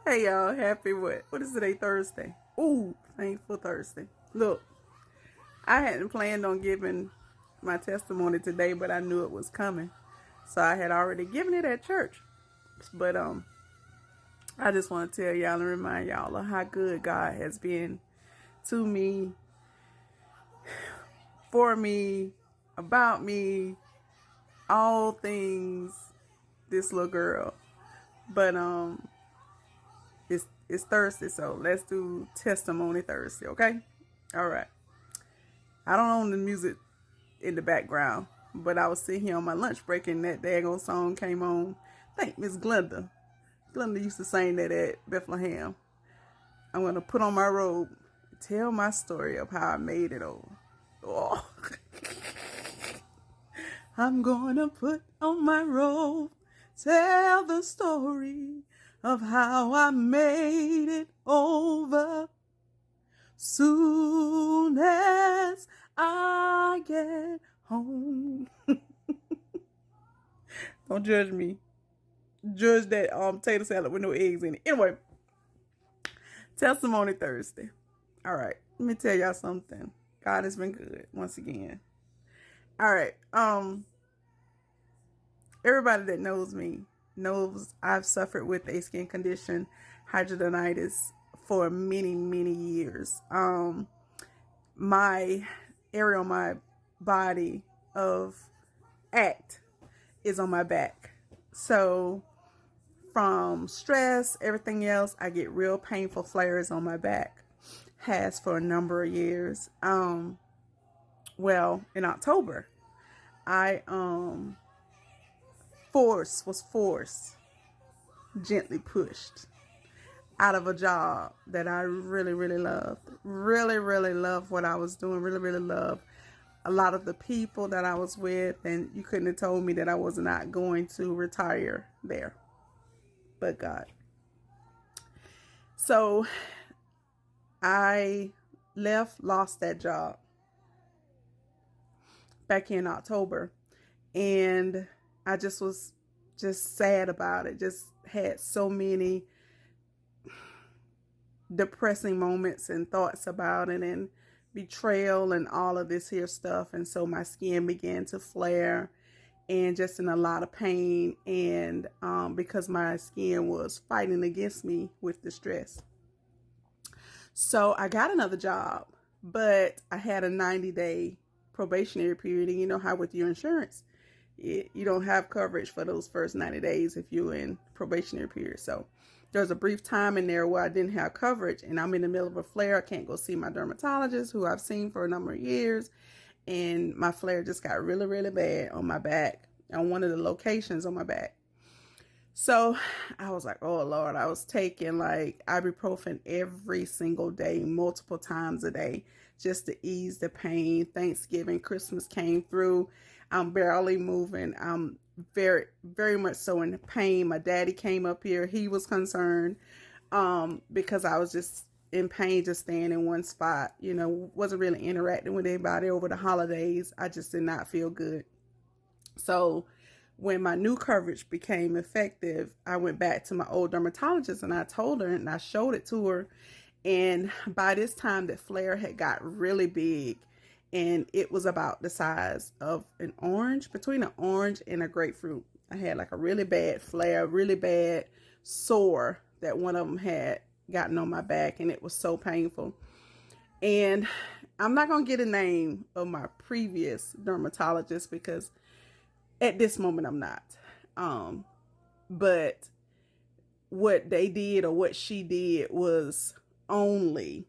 Hey y'all, happy what is today? Thursday. Ooh, thankful Thursday. Look, I hadn't planned on giving my testimony today, but I knew it was coming. So I had already given it at church. But I just want to tell y'all and remind y'all of how good God has been to me, for me, about me, all things this little girl. But it's Thursday, so let's do testimony Thursday, okay? All right. I don't own the music in the background, but I was sitting here on my lunch break and that daggone song came on. I think Miss Glenda. Glenda used to sing that at Bethlehem. I'm going to put on my robe, tell my story of how I made it over. Oh. I'm going to put on my robe, tell the story of how I made it over. Soon as I get home. Don't judge me. Judge that potato salad with no eggs in it. Anyway, testimony Thursday. All right, let me tell y'all something. God has been good once again. All right, everybody that knows me knows I've suffered with a skin condition, hidradenitis, for many, many years. My area on my body of act is on my back. So from stress, everything else, I get real painful flares on my back. Has for a number of years. Well, in October, I was forced, gently pushed out of a job that I really, really loved. Really, really loved what I was doing. Really, really loved a lot of the people that I was with. And you couldn't have told me that I was not going to retire there. But God. So I lost that job back in October. And I just was sad about it. Just had so many depressing moments and thoughts about it and betrayal and all of this here stuff. And so my skin began to flare and just in a lot of pain. And because my skin was fighting against me with the stress. So I got another job, but I had a 90-day probationary period. And you know how with your insurance, you don't have coverage for those first 90 days if you're in probationary period. So there's a brief time in there where I didn't have coverage and I'm in the middle of a flare. I can't go see my dermatologist who I've seen for a number of years. And my flare just got really, really bad on my back, on one of the locations on my back. So I was like, oh Lord, I was taking like ibuprofen every single day, multiple times a day, just to ease the pain. Thanksgiving, Christmas came through. I'm barely moving. I'm very, very much so in pain. My daddy came up here. He was concerned because I was just in pain, just staying in one spot. You know, wasn't really interacting with anybody over the holidays. I just did not feel good. So when my new coverage became effective, I went back to my old dermatologist and I told her and I showed it to her. And by this time, the flare had got really big. And it was about the size of an orange, between an orange and a grapefruit. I had like a really bad flare, really bad sore that one of them had gotten on my back. And it was so painful. And I'm not going to get a name of my previous dermatologist because at this moment I'm not. But what they did or what she did was only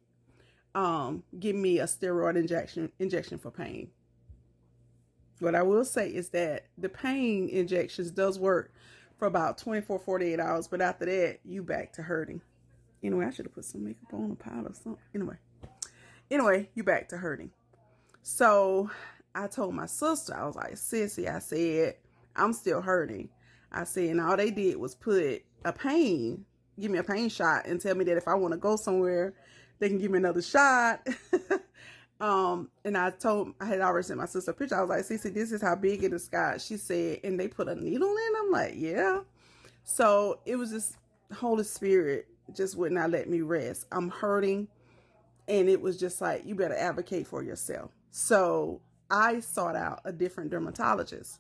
give me a steroid injection for pain. What I will say is that the pain injections does work for about 24, 48 hours. But after that, you back to hurting. Anyway, I should have put some makeup on a powder or something. Anyway, you back to hurting. So I told my sister, I was like, Sissy, I said, I'm still hurting. I said, and all they did was give me a pain shot and tell me that if I want to go somewhere, they can give me another shot. And I had already sent my sister a picture. I was like, Cece, this is how big it is, Scott. She said, and they put a needle in. I'm like, yeah. So it was just Holy Spirit just would not let me rest. I'm hurting. And it was just like, you better advocate for yourself. So I sought out a different dermatologist.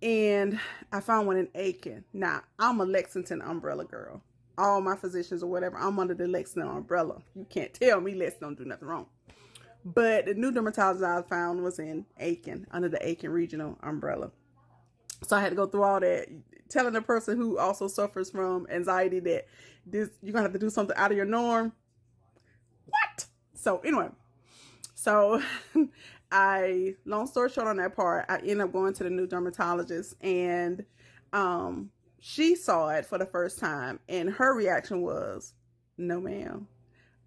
And I found one in Aiken. Now, I'm a Lexington umbrella girl. All my physicians or whatever, I'm under the Lexington umbrella. You can't tell me Lexington don't do nothing wrong. But the new dermatologist I found was in Aiken, under the Aiken regional umbrella. So I had to go through all that, telling a person who also suffers from anxiety that this, you're going to have to do something out of your norm. What? So anyway, so long story short on that part, I ended up going to the new dermatologist, and she saw it for the first time, and her reaction was, no ma'am,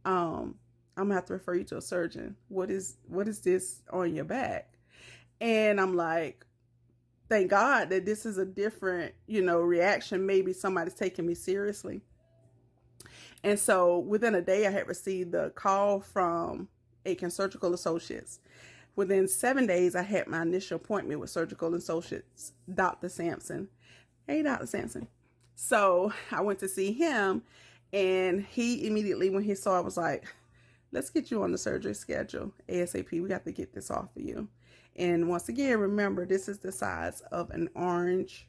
I'm gonna have to refer you to a surgeon. What is this on your back? And I'm like, thank God that this is a different, reaction. Maybe somebody's taking me seriously. And so within a day, I had received the call from Aiken Surgical Associates. Within 7 days, I had my initial appointment with Surgical Associates, Dr. Sampson. Hey, Dr. Sampson. So I went to see him, and he immediately, when he saw it, was like, let's get you on the surgery schedule ASAP. We got to get this off of you. And once again, remember, this is the size of an orange,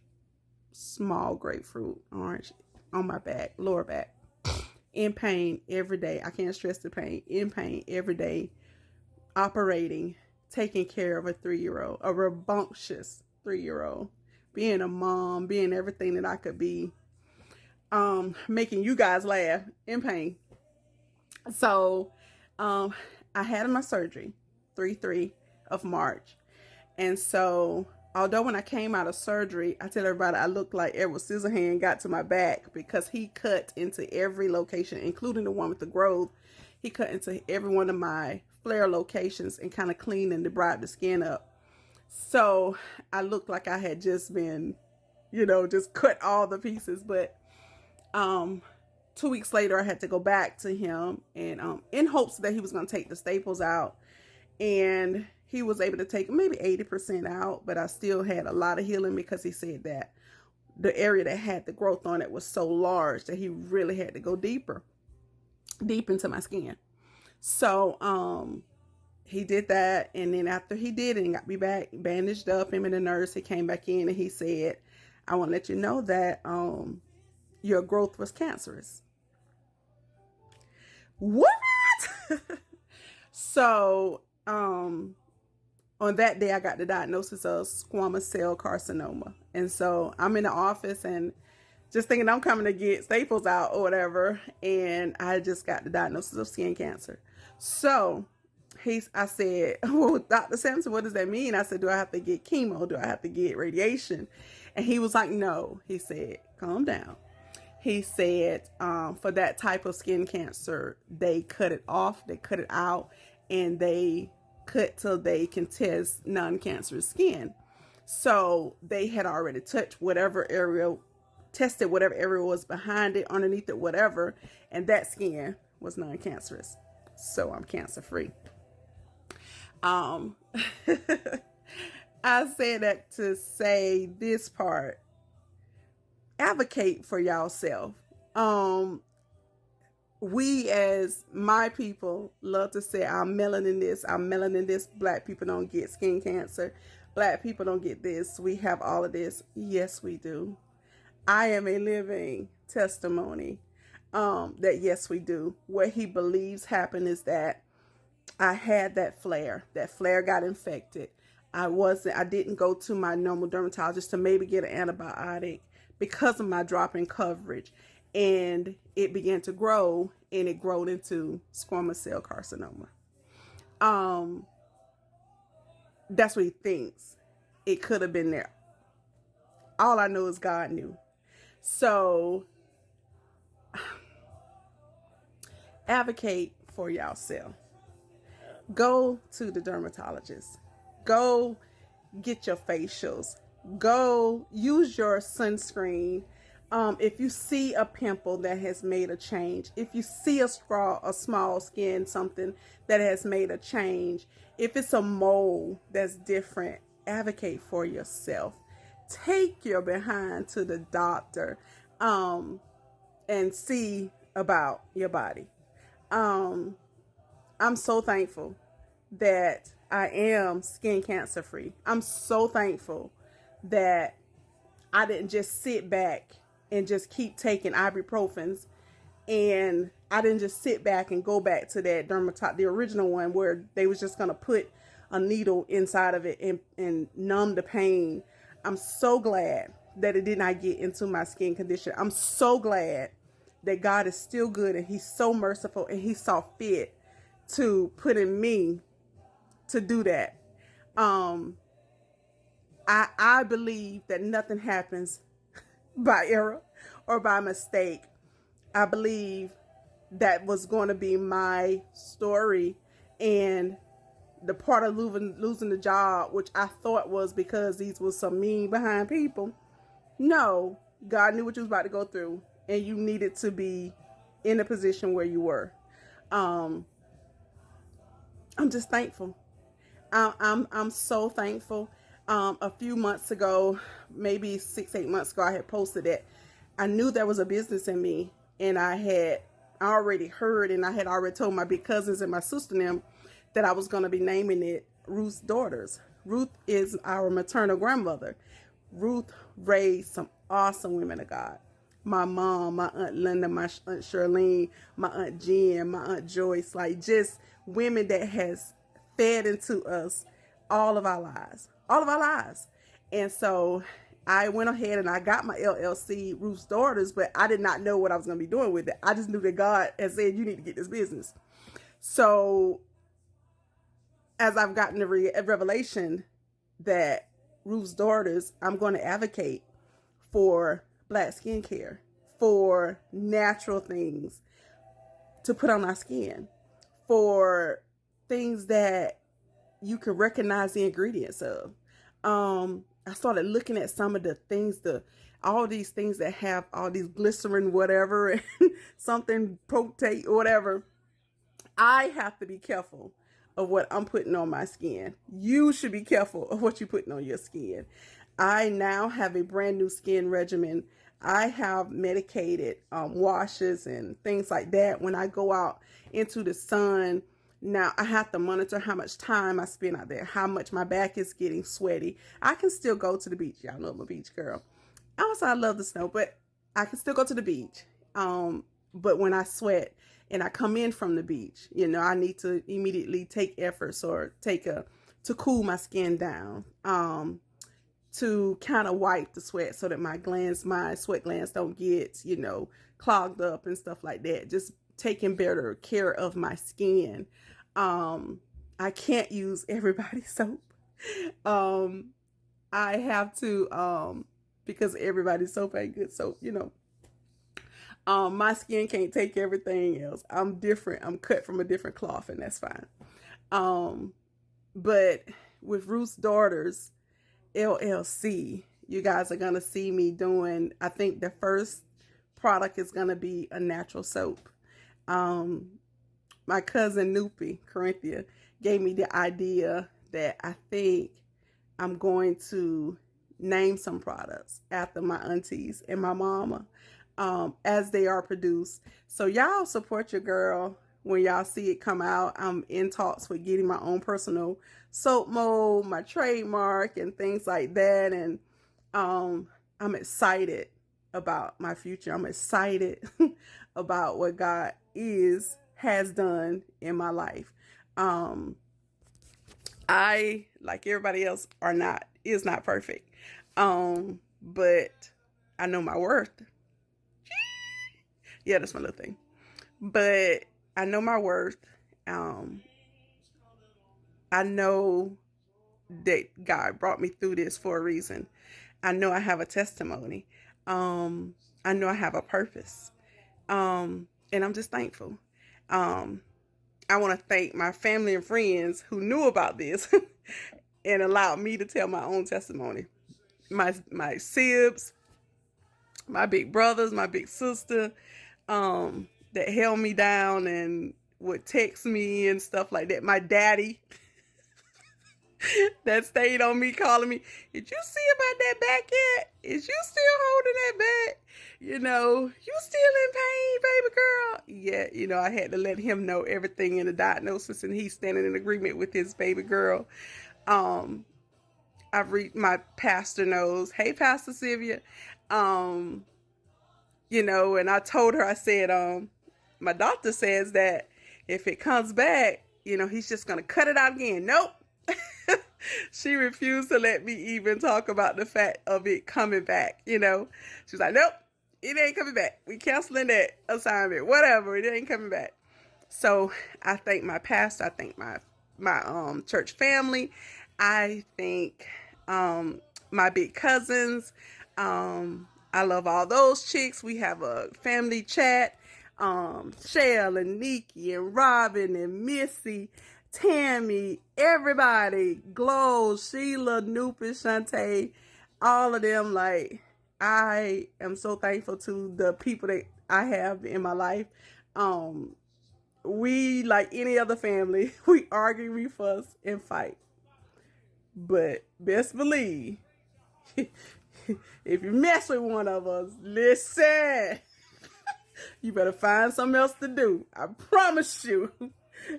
small grapefruit, orange on my back, lower back. In pain every day. I can't stress the pain. In pain every day. Operating, taking care of a 3-year-old, a rambunctious 3-year-old, being a mom, being everything that I could be, making you guys laugh, in pain. So, I had my surgery 3/3 of March. And so, although when I came out of surgery, I tell everybody I looked like Edward Scissorhands got to my back, because he cut into every location, including the one with the growth. He cut into every one of my flare locations and kind of cleaned and debrided the skin up. So I looked like I had just been, just cut all the pieces. But 2 weeks later, I had to go back to him, and in hopes that he was going to take the staples out. And he was able to take maybe 80% out, but I still had a lot of healing, because he said that the area that had the growth on it was so large that he really had to go deep into my skin. So he did that, and then after he did it and got me back bandaged up, him and the nurse, he came back in and he said, I want to let you know that your growth was cancerous. What? So on that day, I got the diagnosis of squamous cell carcinoma. And so I'm in the office and just thinking I'm coming to get staples out or whatever. And I just got the diagnosis of skin cancer. So I said, well, Dr. Sampson, what does that mean? I said, do I have to get chemo? Do I have to get radiation? And he was like, no. He said, calm down. He said, for that type of skin cancer, they cut it off, they cut it out, and they cut till they can test non-cancerous skin. So they had already touched whatever area, tested whatever area was behind it, underneath it, whatever, and that skin was non-cancerous. So I'm cancer-free. I say that to say this part. Advocate for yourself. We as my people love to say, I'm melanin this. Black people don't get skin cancer. Black people don't get this. We have all of this. Yes, we do. I am a living testimony that yes, we do. What he believes happened is that I had that flare. That flare got infected. I didn't go to my normal dermatologist to maybe get an antibiotic because of my drop in coverage. And it began to grow, and it grew into squamous cell carcinoma. That's what he thinks. It could have been there. All I know is God knew. So advocate for yourself. Go to the dermatologist. Go get your facials. Go use your sunscreen. If you see a pimple that has made a change, if you see a small skin, something that has made a change, if it's a mole that's different, advocate for yourself. Take your behind to the doctor and see about your body. Um, I'm so thankful that I am skin cancer free. I'm so thankful that I didn't just sit back and just keep taking ibuprofens, and I didn't just sit back and go back to that the original one where they was just gonna put a needle inside of it and numb the pain. I'm so glad that it did not get into my skin condition. I'm so glad that God is still good and He's so merciful and He saw fit to put in me to do that. I believe that nothing happens by error or by mistake. I believe that was going to be my story, and the part of losing the job, which I thought was because these was some mean behind people. No, God knew what you was about to go through, and you needed to be in the position where you were. I'm just thankful. I'm so thankful. A few months ago, maybe 6-8 months ago, I had posted that I knew there was a business in me, and I had already heard, and I had already told my big cousins and my sister and them that I was going to be naming it Ruth's Daughters. Ruth is our maternal grandmother. Ruth raised some awesome women of God. My mom, my Aunt Linda, my Aunt Charlene, my Aunt Jen, my Aunt Joyce, like just women that has fed into us all of our lives. And so I went ahead and I got my LLC, Ruth's Daughters, but I did not know what I was going to be doing with it. I just knew that God had said, you need to get this business. So as I've gotten the revelation that Ruth's Daughters, I'm going to advocate for Black skincare, for natural things to put on our skin, for things that you can recognize the ingredients of. I started looking at some of the things, all these things that have all these glycerin, whatever, and something protate, whatever. I have to be careful of what I'm putting on my skin. You should be careful of what you're putting on your skin. I now have a brand new skin regimen. I have medicated washes and things like that when I go out into the sun. Now I have to monitor how much time I spend out there, how much my back is getting sweaty. I can still go to the beach. Y'all know I'm a beach girl. Also, I love the snow, but I can still go to the beach. But when I sweat and I come in from the beach, I need to immediately take efforts or to cool my skin down, to kind of wipe the sweat so that my sweat glands don't get, clogged up and stuff like that. Just taking better care of my skin. I can't use everybody's soap. I have to, because everybody's soap ain't good soap, my skin can't take everything else. I'm different. I'm cut from a different cloth, and that's fine. But with Ruth's Daughters, LLC, you guys are going to see me doing, I think the first product is going to be a natural soap. My cousin Nupi, Corinthia, gave me the idea that I think I'm going to name some products after my aunties and my mama, as they are produced. So y'all support your girl when y'all see it come out. I'm in talks with getting my own personal soap mold, my trademark, and things like that. And I'm excited about my future. I'm excited about what God has done in my life. I, like everybody else, is not perfect. But I know my worth. Yeah, that's my little thing. But I know my worth. I know that God brought me through this for a reason. I know I have a testimony. I know I have a purpose. And I'm just thankful. I want to thank my family and friends who knew about this and allowed me to tell my own testimony. My sibs, my big brothers, my big sister, that held me down and would text me and stuff like that. My daddy, that stayed on me, calling me, did you see about that back yet? Is you still holding that back? You know, you still in pain, baby girl? Yeah, you know, I had to let him know everything in the diagnosis, and he's standing in agreement with his baby girl. I've read, my pastor knows. Hey, Pastor Sylvia. You know, and I told her, I said, my doctor says that if it comes back, you know, he's just going to cut it out again. Nope. She refused to let me even talk about the fact of it coming back, you know. She was like, nope, it ain't coming back. We canceling that assignment. Whatever, it ain't coming back. So I thank my pastor. I thank my church family. I thank my big cousins. I love all those chicks. We have a family chat. Shell and Nikki and Robin and Missy, Tammy, everybody, Glow, Sheila, Nupin, Shantae, all of them. Like, I am so thankful to the people that I have in my life. We, like any other family, we argue, we fuss, and fight. But best believe, if you mess with one of us, listen, you better find something else to do. I promise you,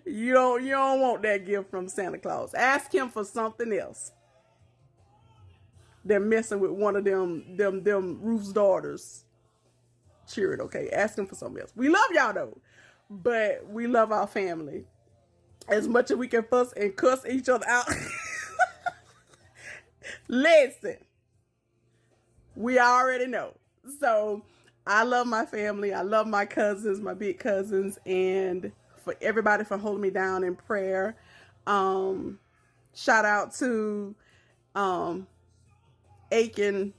you don't want that gift from Santa Claus. Ask him for something else. They're messing with one of them Ruth's daughters. Cheer it, okay? Ask him for something else. We love y'all though, but we love our family as much as we can fuss and cuss each other out. Listen, we already know. So I love my family. I love my cousins, my big cousins, and for everybody for holding me down in prayer. Shout out to Aiken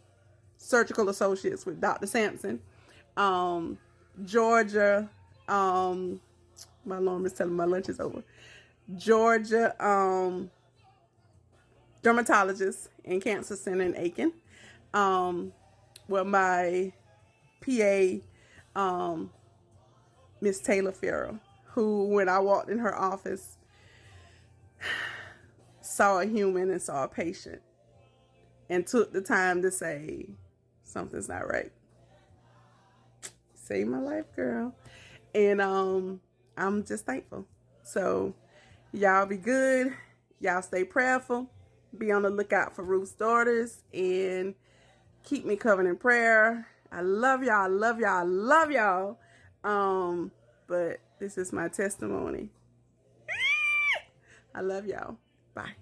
Surgical Associates with Dr. Sampson. Georgia, my alarm is telling me my lunch is over. Georgia, dermatologist in Cancer Center in Aiken. Well, my PA, Miss Taylor Farrell, who, when I walked in her office, saw a human and saw a patient and took the time to say, something's not right. Saved my life, girl. And I'm just thankful. So y'all be good. Y'all stay prayerful. Be on the lookout for Ruth's daughters and keep me covered in prayer. I love y'all. I love y'all. I love y'all. But this is my testimony. I love y'all. Bye.